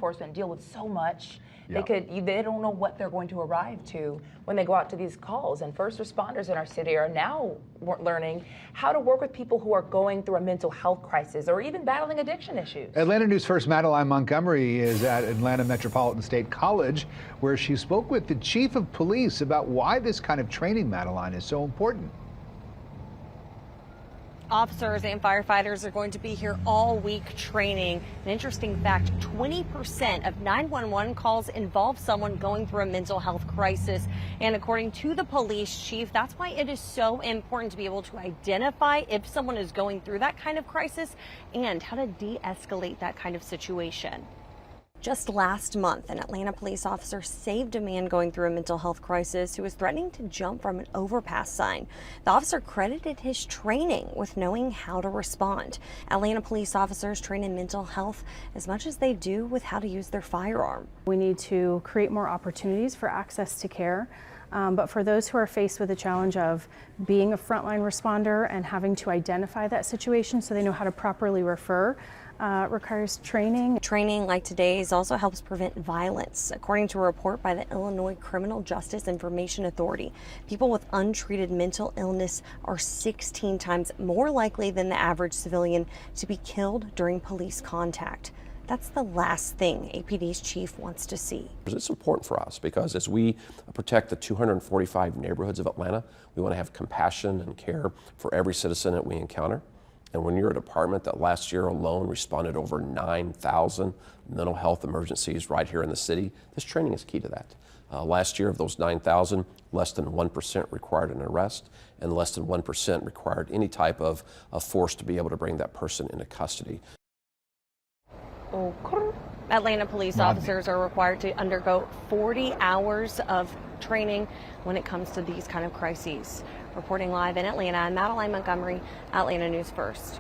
enforcement deal with so much. Yeah. They don't know what they're going to arrive to when they go out to these calls. And first responders in our city are now learning how to work with people who are going through a mental health crisis or even battling addiction issues. Atlanta News First Madeline Montgomery is at Atlanta Metropolitan State College, where she spoke with the chief of police about why this kind of training, Madeline, is so important. Officers and firefighters are going to be here all week training. An interesting fact, 20% of 911 calls involve someone going through a mental health crisis. And according to the police chief, that's why it is so important to be able to identify if someone is going through that kind of crisis and how to de-escalate that kind of situation. Just last month, an Atlanta police officer saved a man going through a mental health crisis who was threatening to jump from an overpass sign. The officer credited his training with knowing how to respond. Atlanta police officers train in mental health as much as they do with how to use their firearm. We need to create more opportunities for access to care. But for those who are faced with the challenge of being a frontline responder and having to identify that situation so they know how to properly refer, requires training. Training like today's also helps prevent violence. According to a report by the Illinois Criminal Justice Information Authority, people with untreated mental illness are 16 times more likely than the average civilian to be killed during police contact. That's the last thing APD's chief wants to see. It's important for us because as we protect the 245 neighborhoods of Atlanta, we want to have compassion and care for every citizen that we encounter. And when you're a department that last year alone responded over 9,000 mental health emergencies right here in the city, this training is key to that. Last year of those 9,000, less than 1% required an arrest and less than 1% required any type of force to be able to bring that person into custody. Atlanta police officers are required to undergo 40 hours of training when it comes to these kind of crises. Reporting live in Atlanta, I'm Madeline Montgomery, Atlanta News First.